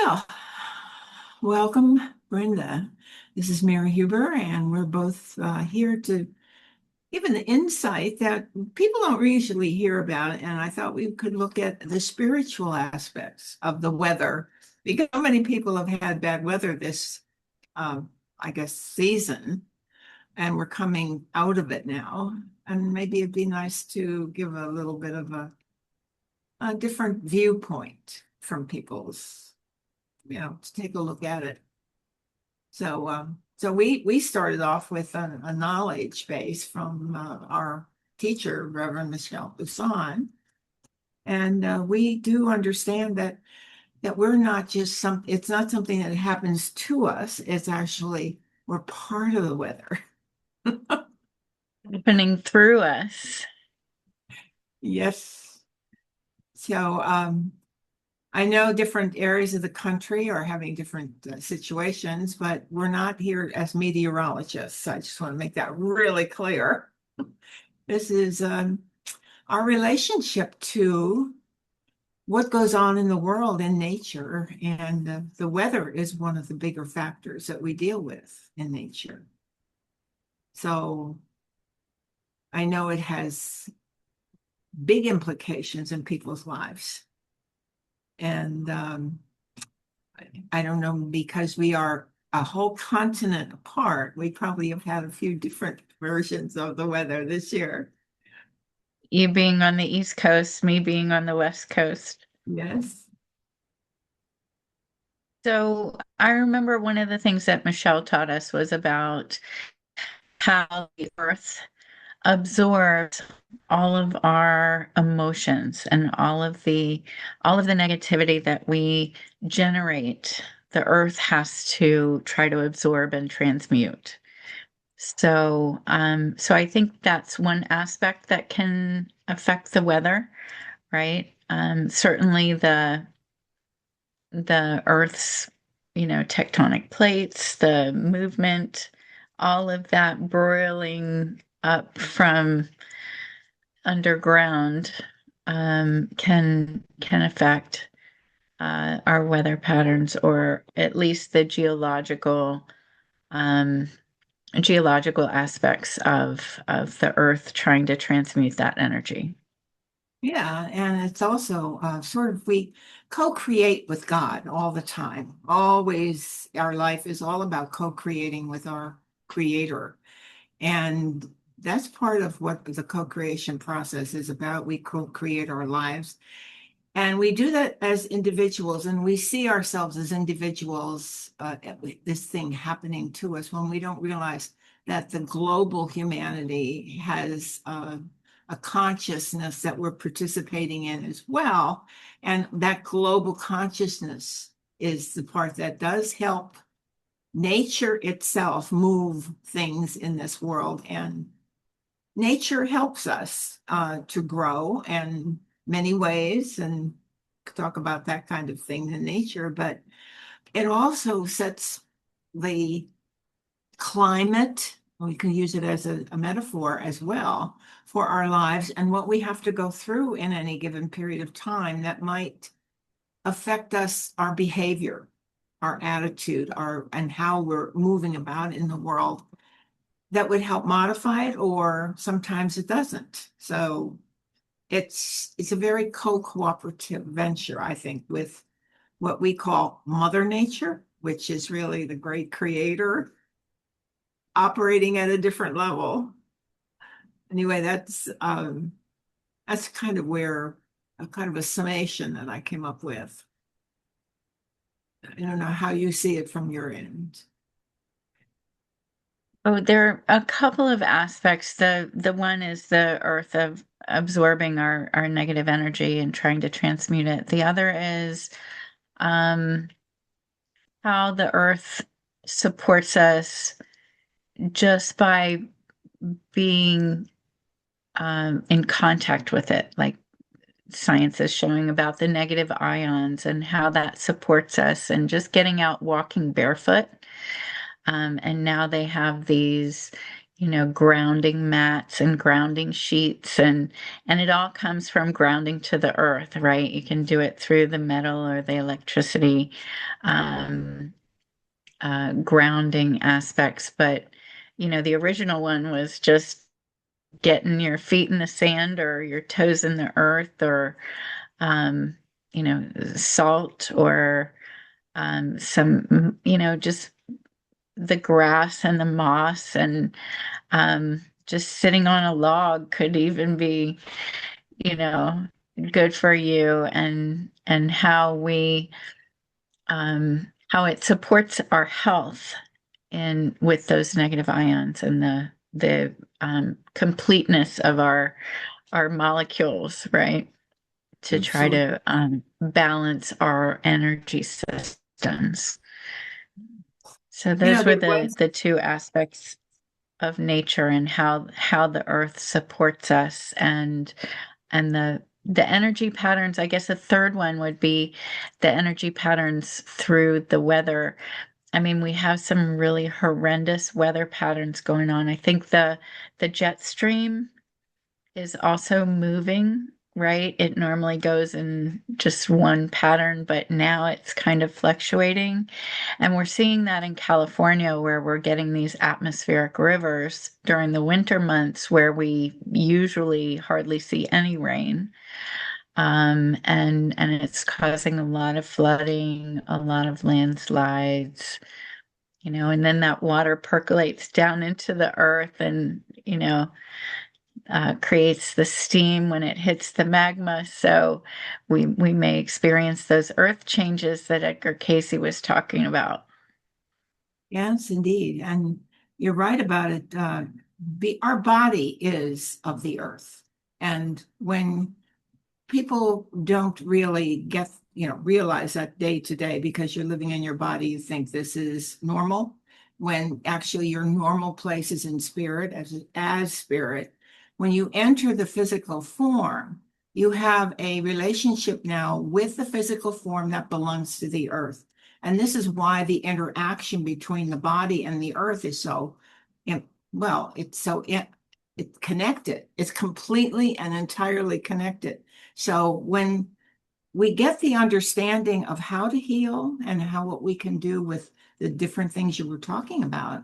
Well, welcome, Brenda. This is Mary Huber, and we're both here to give an insight that people don't usually hear about. And I thought we could look at the spiritual aspects of the weather, because so many people have had bad weather this, I guess, season, and we're coming out of it now. And maybe it'd be nice to give a little bit of a different viewpoint from people's, to take a look at it. So we started off with a knowledge base from our teacher, Reverend Michelle Busan, and we do understand that we're not just some. It's not something that happens to us. It's actually we're part of the weather. Happening through us. Yes. So I know different areas of the country are having different situations, but we're not here as meteorologists. I just want to make that really clear. This is our relationship to what goes on in the world and nature, and the weather is one of the bigger factors that we deal with in nature. So I know it has big implications in people's lives. And I don't know, because we are a whole continent apart, we probably have had a few different versions of the weather this year. You being on the East Coast, me being on the West Coast. Yes. So I remember one of the things that Michelle taught us was about how the earth absorbs all of our emotions and all of the negativity that we generate. The earth has to try to absorb and transmute. So I think that's one aspect that can affect the weather, right? Certainly the Earth's, tectonic plates, the movement, all of that broiling up from underground, can affect our weather patterns, or at least the um, geological aspects of the earth trying to transmute that energy. Yeah, and it's also sort of we co-create with God all the time. Always, our life is all about co-creating with our Creator. And that's part of what the co-creation process is about. We co-create our lives. And we do that as individuals, and we see ourselves as individuals, this thing happening to us when we don't realize that the global humanity has a consciousness that we're participating in as well. And that global consciousness is the part that does help nature itself move things in this world. And nature helps us to grow in many ways and talk about that kind of thing in nature, but it also sets the climate. We can use it as a metaphor as well for our lives and what we have to go through in any given period of time that might affect us, our behavior, our attitude, our and how we're moving about in the world that would help modify it, or sometimes it doesn't. So it's a very co-cooperative venture, I think, with what we call Mother Nature, which is really the great creator operating at a different level. Anyway, that's kind of where a kind of a summation that I came up with. I don't know how you see it from your end. Oh, there are a couple of aspects. The one is the earth of absorbing our negative energy and trying to transmute it. The other is um, how the earth supports us just by being in contact with it. Like science is showing about the negative ions and how that supports us, and just getting out walking barefoot. And now they have these grounding mats and grounding sheets, and it all comes from grounding to the earth, right? You can do it through the metal or the electricity um, grounding aspects, but the original one was just getting your feet in the sand or your toes in the earth, or um, salt, or some just the grass and the moss, and just sitting on a log could even be, you know, good for you, and how it supports our health in with those negative ions, and the completeness of our molecules, right? To try Absolutely. to balance our energy systems. So those were There the was, the two aspects of nature, and how the earth supports us, and the energy patterns. I guess the third one would be the energy patterns through the weather. I mean, we have some really horrendous weather patterns going on. I think the jet stream is also moving, right? It normally goes in just one pattern, but now it's kind of fluctuating. And we're seeing that in California, where we're getting these atmospheric rivers during the winter months where we usually hardly see any rain. And it's causing a lot of flooding, a lot of landslides, and then that water percolates down into the earth, and creates the steam when it hits the magma. So we may experience those earth changes that Edgar Casey was talking about. yes, indeed. And you're right about it. Our body is of the earth. And when people don't really realize that day to day, because you're living in your body, you think this is normal, when actually your normal place is in spirit, as spirit. When you enter the physical form, you have a relationship now with the physical form that belongs to the earth. And this is why the interaction between the body and the earth is so, well, it's connected. It's completely and entirely connected. So when we get the understanding of how to heal and what we can do with the different things you were talking about,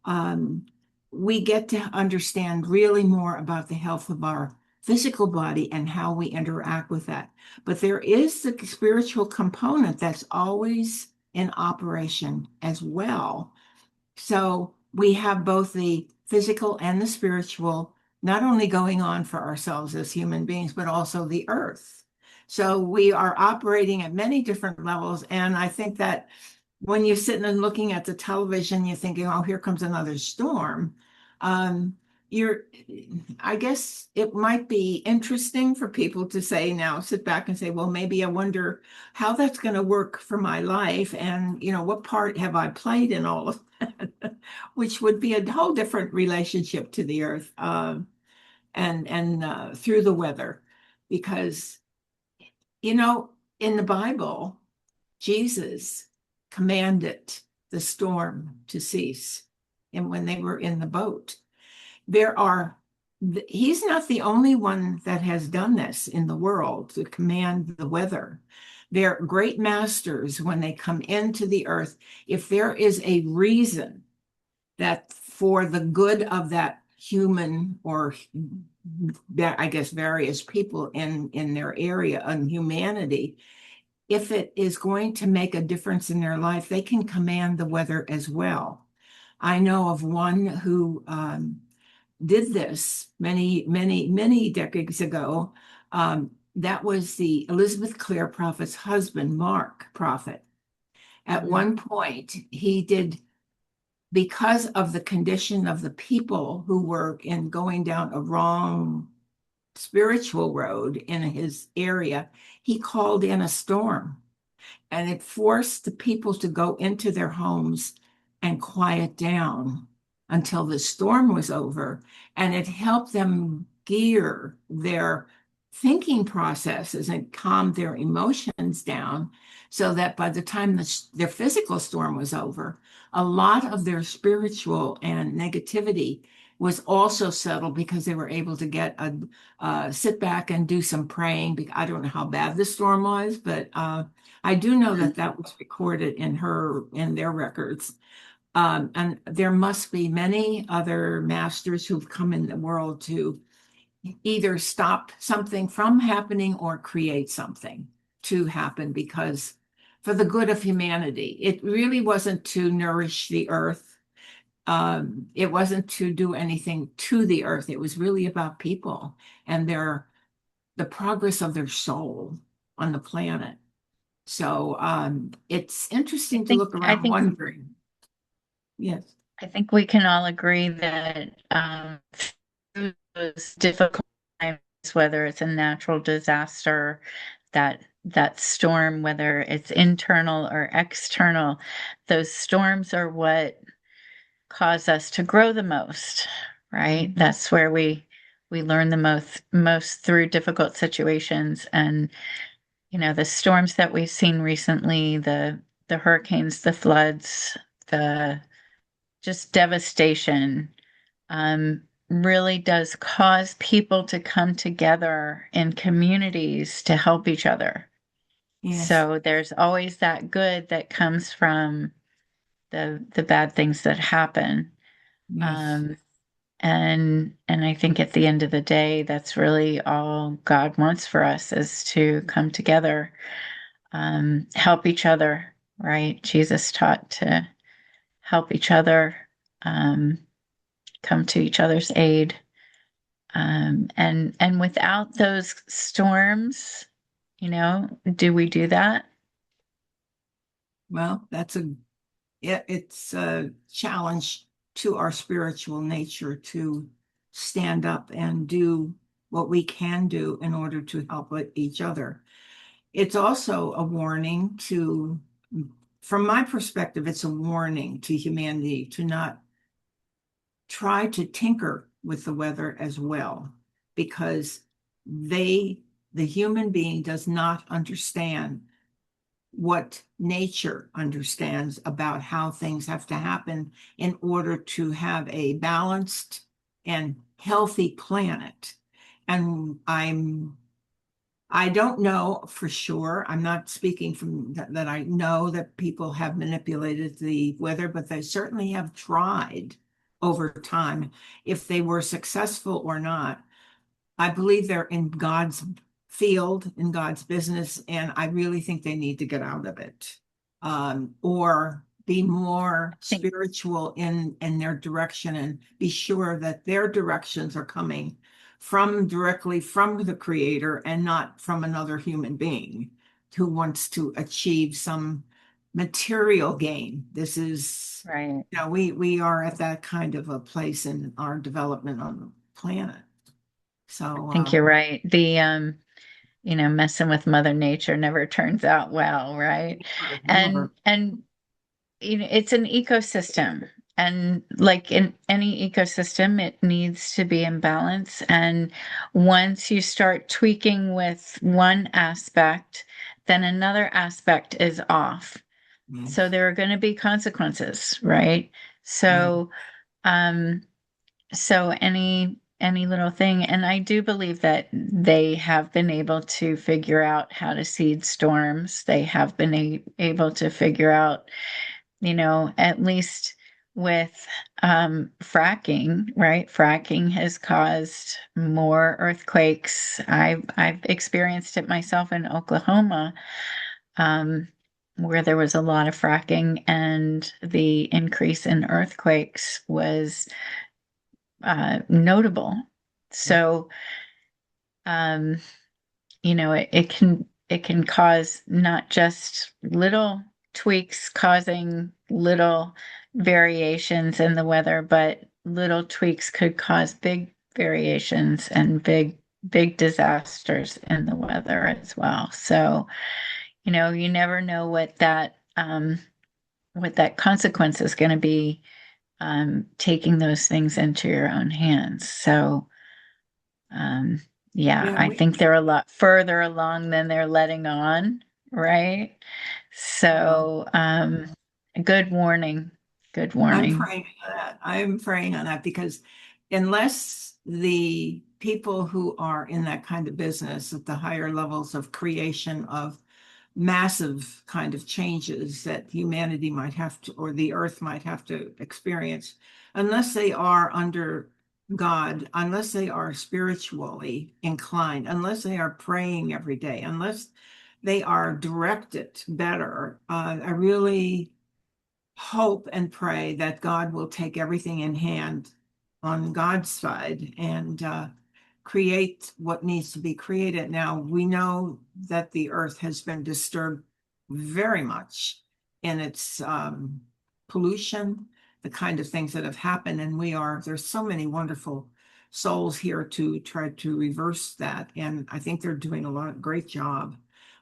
um, we get to understand really more about the health of our physical body and how we interact with that. But there is the spiritual component that's always in operation as well. So we have both the physical and the spiritual, not only going on for ourselves as human beings, but also the earth. So we are operating at many different levels. And I think that when you're sitting and looking at the television, you're thinking, oh, here comes another storm. Um, you're, I guess it might be interesting for people to say now, sit back and say, well, maybe I wonder how that's going to work for my life. And, what part have I played in all of that? Which would be a whole different relationship to the earth, and through the weather. Because, in the Bible, Jesus commanded the storm to cease. And when they were in the boat, there are, he's not the only one that has done this in the world to command the weather. They're great masters when they come into the earth. If there is a reason that for the good of that human, or that, I guess, various people in their area and humanity, if it is going to make a difference in their life, they can command the weather as well. I know of one who did this many, many, many decades ago. That was the Elizabeth Clare Prophet's husband, Mark Prophet. At Mhm. one point, he did, because of the condition of the people who were in going down a wrong spiritual road in his area, he called in a storm, and it forced the people to go into their homes and quiet down until the storm was over. And it helped them gear their thinking processes and calm their emotions down, so that by the time their physical storm was over, a lot of their spiritual and negativity was also settled because they were able to get a sit back and do some praying. I don't know how bad the storm was, but I do know that that was recorded in their records. And there must be many other masters who've come in the world to either stop something from happening or create something to happen because for the good of humanity. It really wasn't to nourish the earth. It wasn't to do anything to the earth. It was really about people and the progress of their soul on the planet. So it's interesting to look I around think wondering. Yes, I think we can all agree that through those difficult times, whether it's a natural disaster, that storm, whether it's internal or external, those storms are what cause us to grow the most, right? That's where we learn the most through difficult situations. And the storms that we've seen recently, the hurricanes, the floods, the just devastation, really does cause people to come together in communities to help each other. yes, So there's always that good that comes from the bad things that happen. yes. Um, and I think at the end of the day, that's really all God wants for us is to come together, help each other, right? Jesus taught to help each other, um, come to each other's aid. And without those storms, do we do that? Well, it's a challenge to our spiritual nature to stand up and do what we can do in order to help each other. It's also a warning from my perspective, it's a warning to humanity to not try to tinker with the weather as well, because the human being does not understand what nature understands about how things have to happen in order to have a balanced and healthy planet. And I don't know for sure. I'm not speaking from that I know that people have manipulated the weather, but they certainly have tried over time. If they were successful or not, I believe they're in God's field, in God's business, and I really think they need to get out of it, or be more I think spiritual in their direction and be sure that their directions are coming from directly from the Creator and not from another human being who wants to achieve some material gain. This is, right. we are at that kind of a place in our development on the planet. I So, think you're right. Messing with Mother Nature never turns out well, right? never. And it's an ecosystem. And like in any ecosystem, it needs to be in balance. And once you start tweaking with one aspect, then another aspect is off. So Yes. there are going to be consequences, right? Yeah. So, um, so any little thing, and I do believe that they have been able to figure out how to seed storms. They have been able to figure out, at least with fracking, right? Fracking has caused more earthquakes. I've experienced it myself in Oklahoma, um, where there was a lot of fracking, and the increase in earthquakes was notable. So, um, it can cause not just little tweaks causing little variations in the weather, but little tweaks could cause big variations and big disasters in the weather as well. So, you never know what that consequence is going to be, taking those things into your own hands. So, um, yeah, Yeah, I think they're a lot further along than they're letting on, right? well, So, good warning. Good I'm warning. praying on that. I'm praying on that because unless the people who are in that kind of business at the higher levels of creation of massive kind of changes that humanity might have to, or the earth might have to experience, unless they are under God, unless they are spiritually inclined, unless they are praying every day, unless they are directed better, I really hope and pray that God will take everything in hand on God's side and create what needs to be created. Now, we know that the earth has been disturbed very much in its pollution, the kind of things that have happened, and there's so many wonderful souls here to try to reverse that. And I think they're doing great job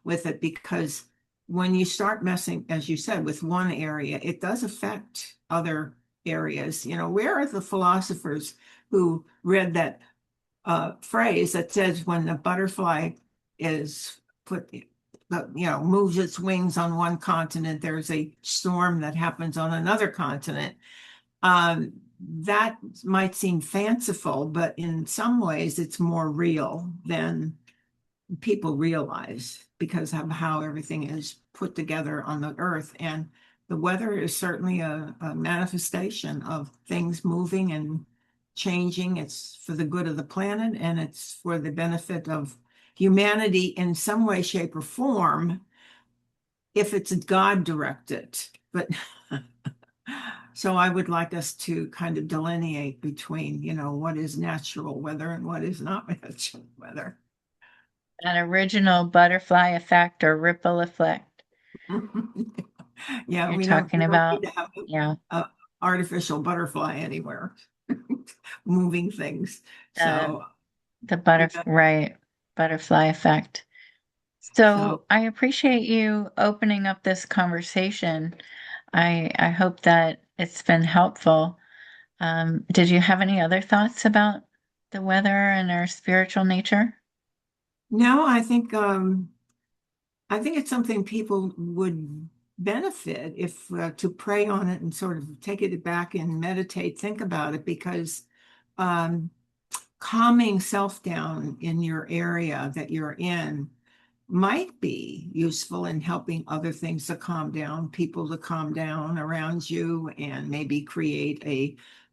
with it, because when you start messing, as you said, with one area, it does affect other areas. Where are the philosophers who read that phrase that says when the butterfly is moves its wings on one continent, there's a storm that happens on another continent. That might seem fanciful, but in some ways it's more real than people realize, because of how everything is put together on the earth. And the weather is certainly a manifestation of things moving and changing. It's for the good of the planet, and it's for the benefit of humanity in some way, shape, or form, if it's God directed. But so I would like us to kind of delineate between, what is natural weather and what is not natural weather. An original butterfly effect or ripple effect Yeah, you're we talking don't need about. to have Yeah, a artificial butterfly anywhere moving things. the So, the yeah, butterfly effect. so So I appreciate you opening up this conversation. I hope that it's been helpful. Did you have any other thoughts about the weather and our spiritual nature? no, I think it's something people would benefit if to pray on it and sort of take it back and meditate, think about it, because um, calming self down in your area that you're in might be useful in helping other things to calm down, people to calm down around you, and maybe create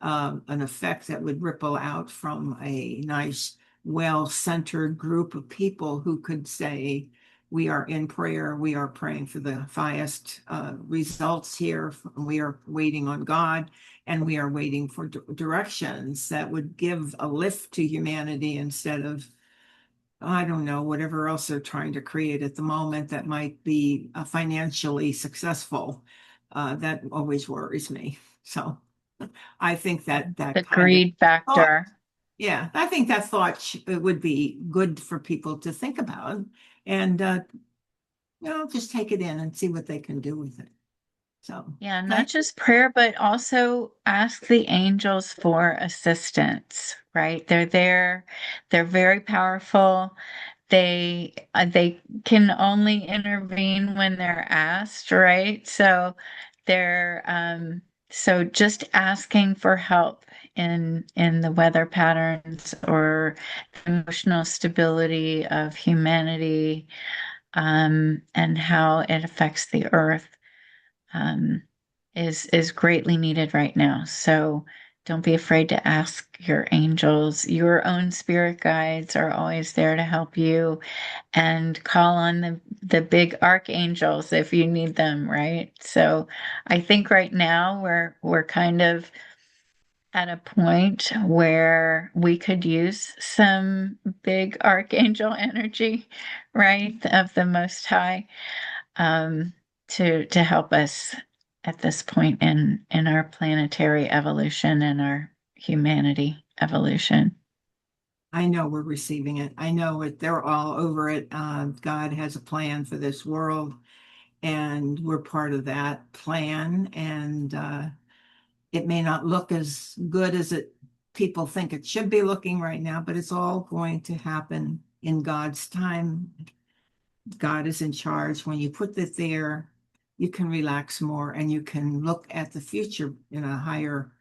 an effect that would ripple out from a nice, well-centered group of people who could say, we are in prayer, we are praying for the highest results here, we are waiting on God, and we are waiting for directions that would give a lift to humanity, instead of, I don't know, whatever else they're trying to create at the moment that might be financially successful. That always worries me. So I think that The that kind of greed thought, factor. yeah, I think that thought it would be good for people to think about, and just take it in and see what they can do with it. So Yeah, not thank just prayer, but also ask the angels for assistance, right? They're there. They're very powerful. They can only intervene when they're asked, right? So just asking for help in the weather patterns or emotional stability of humanity, and how it affects the earth, um, is greatly needed right now. So don't be afraid to ask your angels. Your own spirit guides are always there to help you, and call on the big archangels if you need them, right? So I think right now we're kind of at a point where we could use some big archangel energy, right, of the Most High, um, to help us at this point in our planetary evolution and our humanity evolution. I know we're receiving it. I know it. They're all over it. God has a plan for this world, and we're part of that plan. And it may not look as good as it people think it should be looking right now, but it's all going to happen in God's time. God is in charge. When you put it there, you can relax more, and you can look at the future in a higher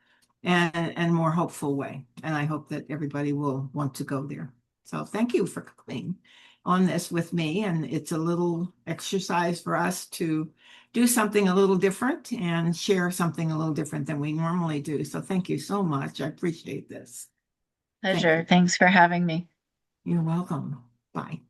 and more hopeful way. And I hope that everybody will want to go there. So thank you for coming on this with me. And it's a little exercise for us to do something a little different and share something a little different than we normally do. So thank you so much. I appreciate this. Thank Pleasure. you. Thanks for having me. You're welcome. Bye.